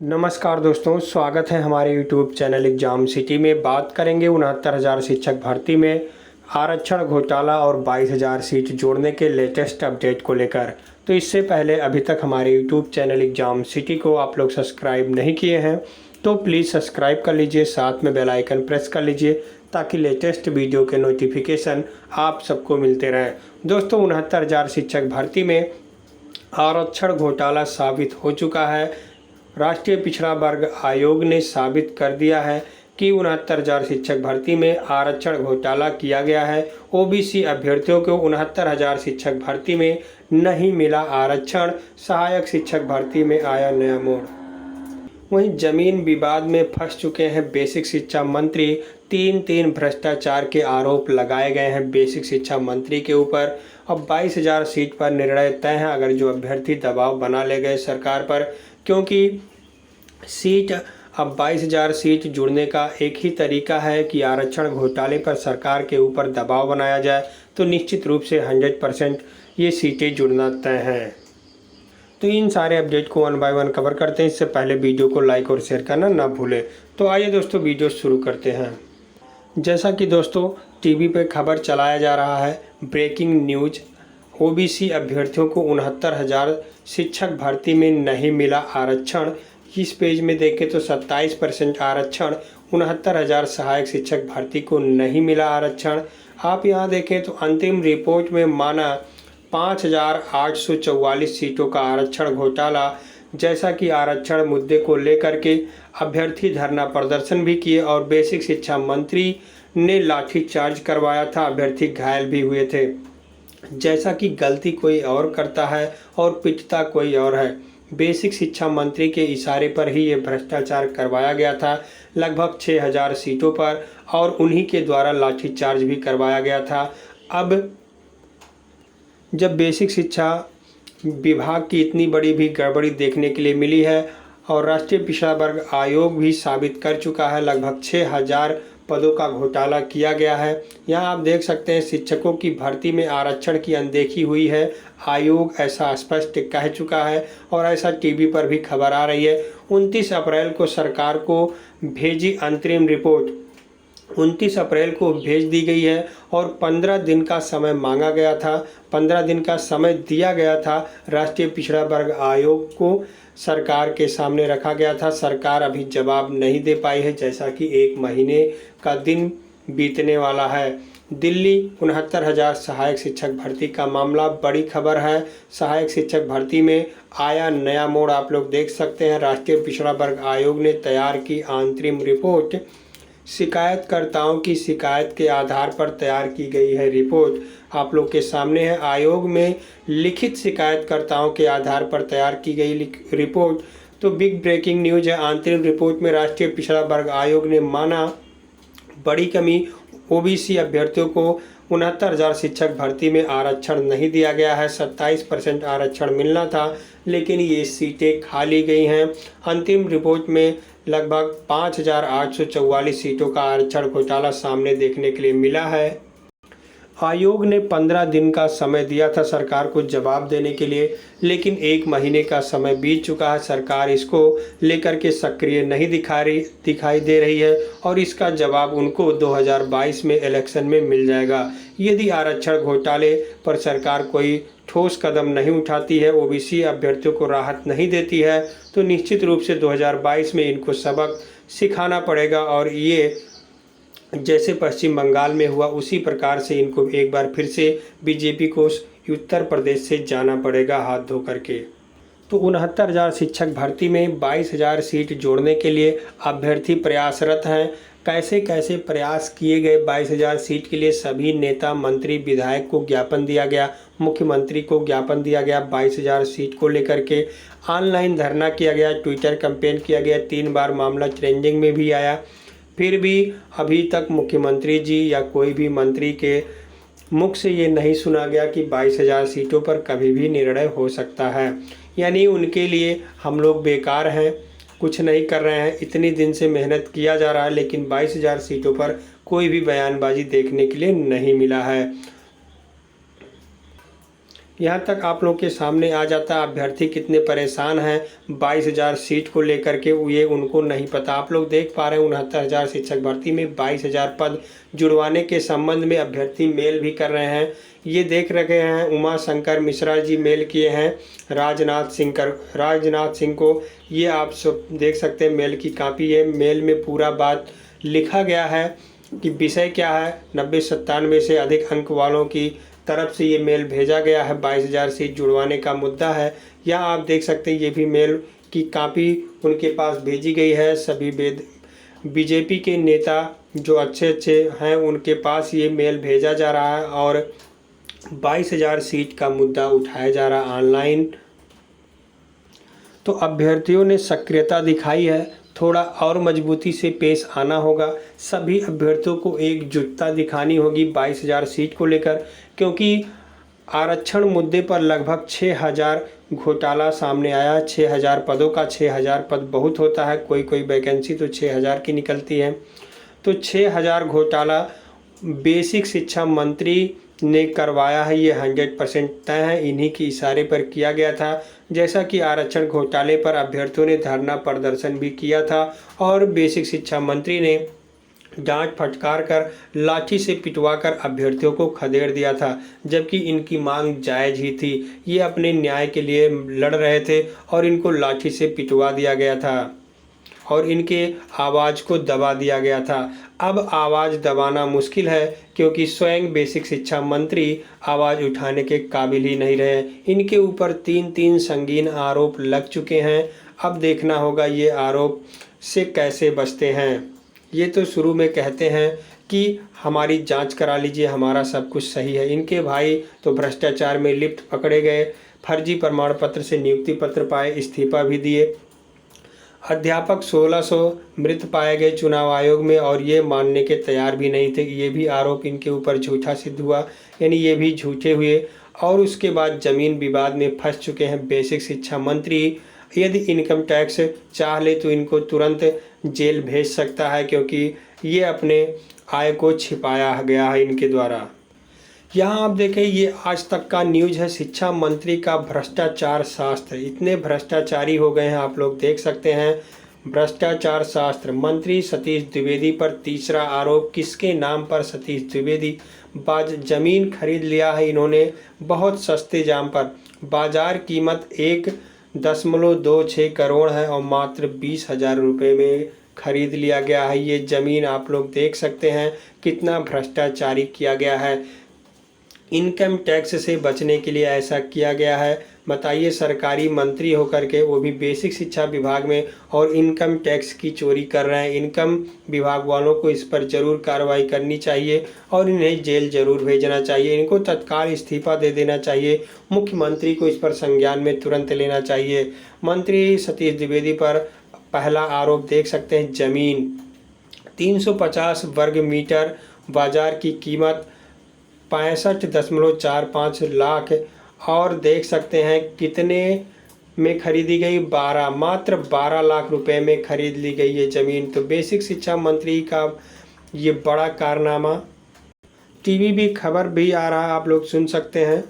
नमस्कार दोस्तों, स्वागत है हमारे YouTube चैनल एग्जाम सिटी में। बात करेंगे 69,000 शिक्षक भर्ती में आरक्षण घोटाला और 22,000 सीट जोड़ने के लेटेस्ट अपडेट को लेकर। तो इससे पहले अभी तक हमारे YouTube चैनल एग्जाम सिटी को आप लोग सब्सक्राइब नहीं किए हैं तो प्लीज़ सब्सक्राइब कर लीजिए, साथ में बेल आइकन प्रेस कर लीजिए ताकि लेटेस्ट वीडियो के नोटिफिकेशन आप सबको मिलते रहें। दोस्तों, 69,000 शिक्षक भर्ती में आरक्षण घोटाला साबित हो चुका है। राष्ट्रीय पिछड़ा वर्ग आयोग ने साबित कर दिया है कि 69,000 शिक्षक भर्ती में आरक्षण घोटाला किया गया है। ओबीसी अभ्यर्थियों को 69,000 शिक्षक भर्ती में नहीं मिला आरक्षण, सहायक शिक्षक भर्ती में आया नया मोड़। वहीं जमीन विवाद में फंस चुके हैं बेसिक शिक्षा मंत्री। तीन भ्रष्टाचार के आरोप लगाए गए हैं बेसिक शिक्षा मंत्री के ऊपर। अब 22,000 सीट पर निर्णय तय है अगर जो अभ्यर्थी दबाव बना ले गए सरकार पर, क्योंकि सीट अब 22,000 सीट जुड़ने का एक ही तरीका है कि आरक्षण घोटाले पर सरकार के ऊपर दबाव बनाया जाए, तो निश्चित रूप से 100% ये सीटें जुड़ना तय है। तो इन सारे अपडेट को वन बाय वन कवर करते हैं। इससे पहले वीडियो को लाइक और शेयर करना ना भूलें। तो आइए दोस्तों, वीडियो शुरू करते हैं। जैसा कि दोस्तों टीवी पे खबर चलाया जा रहा है, ब्रेकिंग न्यूज, ओबीसी अभ्यर्थियों को 69,000 शिक्षक भर्ती में नहीं मिला आरक्षण। इस पेज में देखें तो 27% आरक्षण, 69,000 सहायक शिक्षक भर्ती को नहीं मिला आरक्षण। आप यहाँ देखें तो अंतिम रिपोर्ट में माना 5,844 सीटों का आरक्षण घोटाला। जैसा कि आरक्षण मुद्दे को लेकर के अभ्यर्थी धरना प्रदर्शन भी किए और बेसिक शिक्षा मंत्री ने लाठीचार्ज करवाया था, अभ्यर्थी घायल भी हुए थे। जैसा कि गलती कोई और करता है और पिटता कोई और है। बेसिक शिक्षा मंत्री के इशारे पर ही ये भ्रष्टाचार करवाया गया था लगभग 6,000 सीटों पर, और उन्हीं के द्वारा लाठीचार्ज भी करवाया गया था। अब जब बेसिक शिक्षा विभाग की इतनी बड़ी भी गड़बड़ी देखने के लिए मिली है और राष्ट्रीय पिछड़ा वर्ग आयोग भी साबित कर चुका है, लगभग 6,000 पदों का घोटाला किया गया है। यहाँ आप देख सकते हैं शिक्षकों की भर्ती में आरक्षण की अनदेखी हुई है। आयोग ऐसा स्पष्ट कह चुका है और ऐसा टीवी पर भी खबर आ रही है। 29 अप्रैल को सरकार को भेजी अंतरिम रिपोर्ट, 29 अप्रैल को भेज दी गई है और 15 दिन का समय मांगा गया था, 15 दिन का समय दिया गया था राष्ट्रीय पिछड़ा वर्ग आयोग को, सरकार के सामने रखा गया था। सरकार अभी जवाब नहीं दे पाई है, जैसा कि 1 महीने का दिन बीतने वाला है। दिल्ली 69,000 सहायक शिक्षक भर्ती का मामला बड़ी खबर है। सहायक शिक्षक भर्ती में आया नया मोड़, आप लोग देख सकते हैं। राष्ट्रीय पिछड़ा वर्ग आयोग ने तैयार की अंतरिम रिपोर्ट। शिकायतकर्ताओं की शिकायत के आधार पर तैयार की गई है रिपोर्ट, आप लोग के सामने है। आयोग में लिखित शिकायतकर्ताओं के आधार पर तैयार की गई रिपोर्ट। तो बिग ब्रेकिंग न्यूज है। अंतरिम रिपोर्ट में राष्ट्रीय पिछड़ा वर्ग आयोग ने माना बड़ी कमी, ओबीसी अभ्यर्थियों को 69,000 शिक्षक भर्ती में आरक्षण नहीं दिया गया है। 27% आरक्षण मिलना था, लेकिन ये सीटें खाली गई हैं। अंतिम रिपोर्ट में लगभग 5,844 सीटों का आरक्षण घोटाला सामने देखने के लिए मिला है। आयोग ने 15 दिन का समय दिया था सरकार को जवाब देने के लिए, लेकिन 1 महीने का समय बीत चुका है। सरकार इसको लेकर के सक्रिय नहीं दिखाई दे रही है और इसका जवाब उनको 2022 में इलेक्शन में मिल जाएगा। यदि आरक्षण घोटाले पर सरकार कोई ठोस कदम नहीं उठाती है, ओबीसी अभ्यर्थियों को राहत नहीं देती है, तो निश्चित रूप से 2022 में इनको सबक सिखाना पड़ेगा और ये जैसे पश्चिम बंगाल में हुआ उसी प्रकार से इनको एक बार फिर से बीजेपी को उत्तर प्रदेश से जाना पड़ेगा हाथ धो करके। तो 69,000 शिक्षक भर्ती में 22,000 सीट जोड़ने के लिए अभ्यर्थी प्रयासरत हैं। कैसे कैसे प्रयास किए गए 22,000 सीट के लिए, सभी नेता मंत्री विधायक को ज्ञापन दिया गया, मुख्यमंत्री को ज्ञापन दिया गया 22,000 सीट को लेकर के। ऑनलाइन धरना किया गया, ट्विटर कैंपेन किया गया, 3 बार मामला ट्रेंडिंग में भी आया। फिर भी अभी तक मुख्यमंत्री जी या कोई भी मंत्री के मुख से ये नहीं सुना गया कि 22,000 सीटों पर कभी भी निर्णय हो सकता है। यानी उनके लिए हम लोग बेकार हैं, कुछ नहीं कर रहे हैं। इतनी दिन से मेहनत किया जा रहा है, लेकिन 22,000 सीटों पर कोई भी बयानबाजी देखने के लिए नहीं मिला है। यहाँ तक आप लोग के सामने आ जाता है अभ्यर्थी कितने परेशान हैं 22,000 सीट को लेकर के, ये उनको नहीं पता। आप लोग देख पा रहे हैं 69,000 शिक्षक भर्ती में 22,000 पद जुड़वाने के संबंध में अभ्यर्थी मेल भी कर रहे हैं। ये देख रहे हैं उमा शंकर मिश्रा जी मेल किए हैं राजनाथ सिंह को। ये आप सब देख सकते हैं मेल की कॉपी है। मेल में पूरा बात लिखा गया है कि विषय क्या है। 90-97 से अधिक अंक वालों की तरफ से ये मेल भेजा गया है। 22,000 सीट जुड़वाने का मुद्दा है। यहाँ आप देख सकते हैं ये भी मेल की कॉपी उनके पास भेजी गई है। सभी बीजेपी के नेता जो अच्छे हैं उनके पास ये मेल भेजा जा रहा है और 22,000 सीट का मुद्दा उठाया जा रहा है ऑनलाइन। तो अभ्यर्थियों ने सक्रियता दिखाई है, थोड़ा और मजबूती से पेश आना होगा। सभी अभ्यर्थियों को एकजुटता दिखानी होगी 22,000 सीट को लेकर, क्योंकि आरक्षण मुद्दे पर लगभग 6,000 घोटाला सामने आया। 6,000 पदों का 6,000 पद बहुत होता है, कोई वैकेंसी तो 6,000 की निकलती है। तो 6,000 घोटाला बेसिक शिक्षा मंत्री ने करवाया है, ये 100% तय है, इन्हीं के इशारे पर किया गया था। जैसा कि आरक्षण घोटाले पर अभ्यर्थियों ने धरना प्रदर्शन भी किया था और बेसिक शिक्षा मंत्री ने डांट फटकार कर लाठी से पिटवाकर अभ्यर्थियों को खदेड़ दिया था, जबकि इनकी मांग जायज़ ही थी। ये अपने न्याय के लिए लड़ रहे थे और इनको लाठी से पिटवा दिया गया था और इनके आवाज़ को दबा दिया गया था। अब आवाज़ दबाना मुश्किल है क्योंकि स्वयं बेसिक शिक्षा मंत्री आवाज़ उठाने के काबिल ही नहीं रहे। इनके ऊपर 3 संगीन आरोप लग चुके हैं। अब देखना होगा ये आरोप से कैसे बचते हैं। ये तो शुरू में कहते हैं कि हमारी जांच करा लीजिए, हमारा सब कुछ सही है। इनके भाई तो भ्रष्टाचार में लिप्त पकड़े गए, फर्जी प्रमाण पत्र से नियुक्ति पत्र पाए, इस्तीफा भी दिए। अध्यापक 1600 मृत पाए गए चुनाव आयोग में और ये मानने के तैयार भी नहीं थे। ये भी आरोप इनके ऊपर झूठा सिद्ध हुआ, यानी ये भी झूठे हुए। और उसके बाद ज़मीन विवाद में फंस चुके हैं बेसिक शिक्षा मंत्री। यदि इनकम टैक्स चाह ले तो इनको तुरंत जेल भेज सकता है, क्योंकि ये अपने आय को छिपाया गया है इनके द्वारा। यहाँ आप देखें ये आज तक का न्यूज़ है, शिक्षा मंत्री का भ्रष्टाचार शास्त्र। इतने भ्रष्टाचारी हो गए हैं, आप लोग देख सकते हैं। भ्रष्टाचार शास्त्र मंत्री सतीश द्विवेदी पर तीसरा आरोप। किसके नाम पर? सतीश द्विवेदी। ज़मीन खरीद लिया है इन्होंने बहुत सस्ते दाम पर। बाजार कीमत 1.26 करोड़ है और मात्र 20,000 रुपये में खरीद लिया गया है ये ज़मीन। आप लोग देख सकते हैं कितना भ्रष्टाचारी किया गया है। इनकम टैक्स से बचने के लिए ऐसा किया गया है। बताइए, सरकारी मंत्री होकर के वो भी बेसिक शिक्षा विभाग में और इनकम टैक्स की चोरी कर रहे हैं। इनकम विभाग वालों को इस पर ज़रूर कार्रवाई करनी चाहिए और इन्हें जेल ज़रूर भेजना चाहिए। इनको तत्काल इस्तीफा दे देना चाहिए। मुख्यमंत्री को इस पर संज्ञान में तुरंत लेना चाहिए। मंत्री सतीश द्विवेदी पर पहला आरोप देख सकते हैं, ज़मीन 350 वर्ग मीटर, बाज़ार की कीमत 65.45 लाख और देख सकते हैं कितने में खरीदी गई, मात्र 12 लाख रुपए में खरीद ली गई ये ज़मीन। तो बेसिक शिक्षा मंत्री का ये बड़ा कारनामा। टीवी भी खबर भी आ रहा है, आप लोग सुन सकते हैं।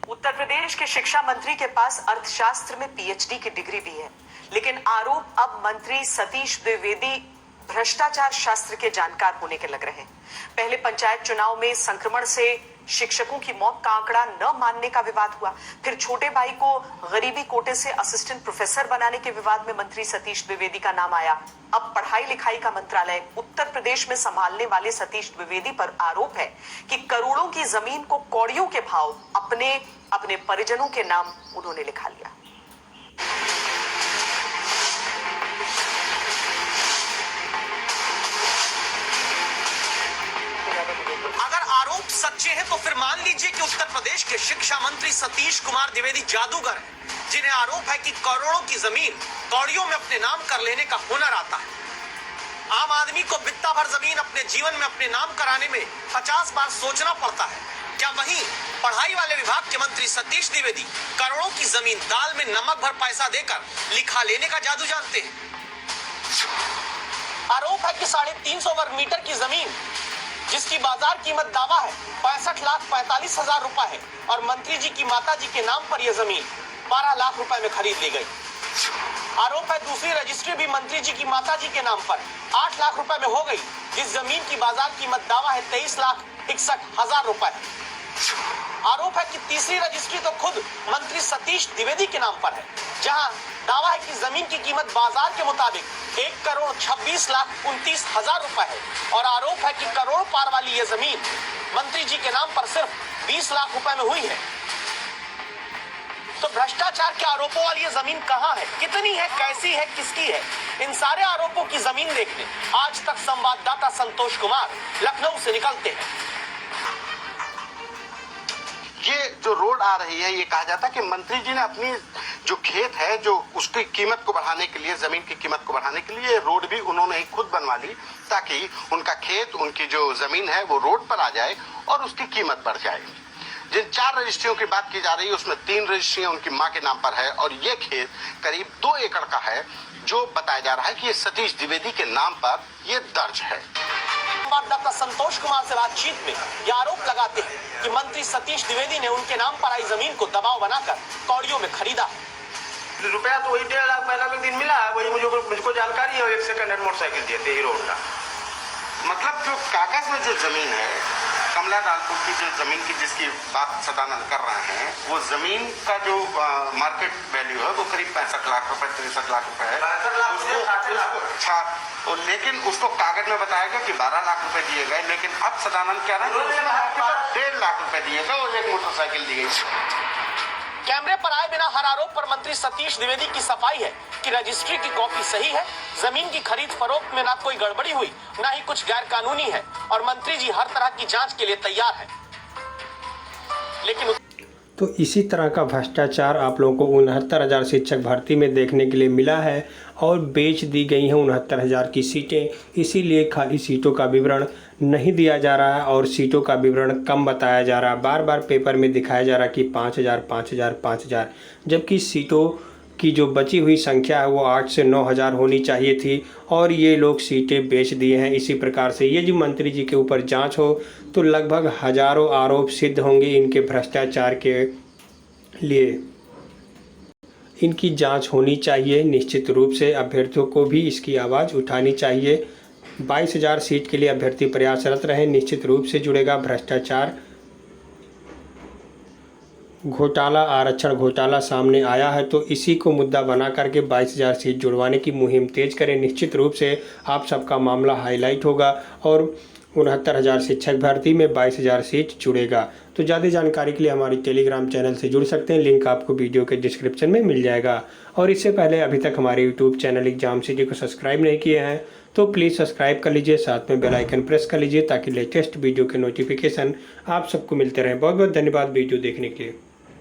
उत्तर प्रदेश के शिक्षा मंत्री के पास अर्थशास्त्र में पीएचडी की डिग्री भी है, लेकिन आरोप अब मंत्री सतीश द्विवेदी भ्रष्टाचार शास्त्र के जानकार होने के लग रहे हैं। पहले पंचायत चुनाव में संक्रमण से शिक्षकों की मौत का आंकड़ा न मानने का विवाद हुआ, फिर छोटे भाई को गरीबी कोटे से असिस्टेंट प्रोफेसर बनाने के विवाद में मंत्री सतीश द्विवेदी का नाम आया। अब पढ़ाई लिखाई का मंत्रालय उत्तर प्रदेश में संभालने वाले सतीश द्विवेदी पर आरोप है कि करोड़ों की जमीन को कौड़ियों के भाव अपने परिजनों के नाम उन्होंने लिखा लिया। अगर आरोप सच्चे हैं तो फिर मान लीजिए कि उत्तर प्रदेश के शिक्षा मंत्री सतीश कुमार द्विवेदी जादूगर हैं, जिन्हें आरोप है कि करोड़ों की जमीन कौड़ियों में अपने नाम कर लेने का हुनर आता है। आम आदमी को बित्ता भर जमीन अपने जीवन में अपने नाम कराने में 50 बार सोचना पड़ता है। क्या वहीं पढ़ाई वाले विभाग के मंत्री सतीश द्विवेदी करोड़ों की जमीन दाल में नमक भर पैसा देकर लिखा लेने का जादू जानते हैं? आरोप है कि 350 वर्ग मीटर की जमीन जिसकी बाजार कीमत दावा है 65,45,000 रुपए है और मंत्री जी की माता जी के नाम पर यह जमीन 12 लाख रुपए में खरीद ली गई। आरोप है दूसरी रजिस्ट्री भी मंत्री जी की माता जी के नाम पर 8 लाख रुपए में हो गई, जिस जमीन की बाजार कीमत दावा है 23,61,000 रुपए है। आरोप है कि तीसरी रजिस्ट्री तो खुद मंत्री सतीश द्विवेदी के नाम पर है, जहां दावा है कि जमीन की कीमत बाजार के मुताबिक 1,26,29,000 रुपए है और आरोप है कि करोड़ पार वाली यह जमीन मंत्री जी के नाम पर सिर्फ 20 लाख रुपए में हुई है। तो भ्रष्टाचार के आरोपों वाली ये जमीन कहां है, कितनी है, कैसी है, किसकी है? इन सारे आरोपों की जमीन देखने आज तक संवाददाता संतोष कुमार लखनऊ से निकलते हैं। ये जो रोड आ रही है, ये कहा जाता है कि मंत्री जी ने अपनी जो खेत है, जो उसकी कीमत को बढ़ाने के लिए, जमीन की कीमत को बढ़ाने के लिए रोड भी उन्होंने ही खुद बनवा ली, ताकि उनका खेत, उनकी जो जमीन है वो रोड पर आ जाए और उसकी कीमत बढ़ जाए। जिन 4 रजिस्ट्रियों की बात की जा रही है, उसमें 3 रजिस्ट्रियां उनकी मां के नाम पर है और ये खेत करीब 2 एकड़ का है, जो बताया जा रहा है कि ये सतीश द्विवेदी के नाम पर ये दर्ज है। संवाददाता संतोष कुमार से बातचीत में ये आरोप लगाते हैं कि मंत्री सतीश द्विवेदी ने उनके नाम पर आई जमीन को दबाव बनाकर कौड़ियों में खरीदा। रुपया तो वही 1.5 लाख पहला के दिन मिला है, वही मुझको जानकारी है। 1 सेकंड हैंड मोटरसाइकिल दिए थे हीरो का। मतलब जो कागज में जो जमीन है, कमला लालपुर की जो जमीन की जिसकी बात सदानंद कर रहे हैं, वो जमीन का जो मार्केट वैल्यू है वो करीब 65 लाख रुपए, 63 लाख रुपए है। तो लेकिन उसको कागज में बताया गया कि 12 लाख रुपए दिए गए, लेकिन अब सदानंद कह रहे हैं 1.5 लाख रुपए दिए गए और एक मोटरसाइकिल दी गई। कैमरे पर आए बिना हर आरोप पर मंत्री सतीश द्विवेदी की सफाई है कि रजिस्ट्री की कॉपी सही है, जमीन की खरीद फरोख्त में ना कोई गड़बड़ी हुई, ना ही कुछ गैर कानूनी है और मंत्री जी हर तरह की जांच के लिए तैयार है। लेकिन तो इसी तरह का भ्रष्टाचार आप लोगों को 69,000 शिक्षक भर्ती में देखने के लिए मिला है और बेच दी गई हैं 69,000 की सीटें। इसीलिए खाली सीटों का विवरण नहीं दिया जा रहा है और सीटों का विवरण कम बताया जा रहा है। बार बार पेपर में दिखाया जा रहा है कि 5,000, 5,000, 5,000, जबकि सीटों की जो बची हुई संख्या है वो 8 से 9,000 होनी चाहिए थी और ये लोग सीटें बेच दिए हैं। इसी प्रकार से ये जो मंत्री जी के ऊपर जांच हो तो लगभग हजारों आरोप सिद्ध होंगे इनके भ्रष्टाचार के लिए। इनकी जांच होनी चाहिए। निश्चित रूप से अभ्यर्थियों को भी इसकी आवाज़ उठानी चाहिए। 22,000 सीट के लिए अभ्यर्थी प्रयासरत रहे। निश्चित रूप से जुड़ेगा भ्रष्टाचार घोटाला, आरक्षण घोटाला सामने आया है तो इसी को मुद्दा बना करके 22,000 सीट जुड़वाने की मुहिम तेज करें। निश्चित रूप से आप सबका मामला हाईलाइट होगा और 69,000 शिक्षक भर्ती में 22,000 सीट जुड़ेगा। तो ज़्यादा जानकारी के लिए हमारी टेलीग्राम चैनल से जुड़ सकते हैं, लिंक आपको वीडियो के डिस्क्रिप्शन में मिल जाएगा। और इससे पहले अभी तक हमारे यूट्यूब चैनल एग्जाम सिटी को सब्सक्राइब नहीं किए हैं तो प्लीज़ सब्सक्राइब कर लीजिए, साथ में बेल आइकन प्रेस कर लीजिए ताकि लेटेस्ट वीडियो के नोटिफिकेशन आप सबको मिलते रहें। बहुत बहुत धन्यवाद वीडियो देखने के लिए।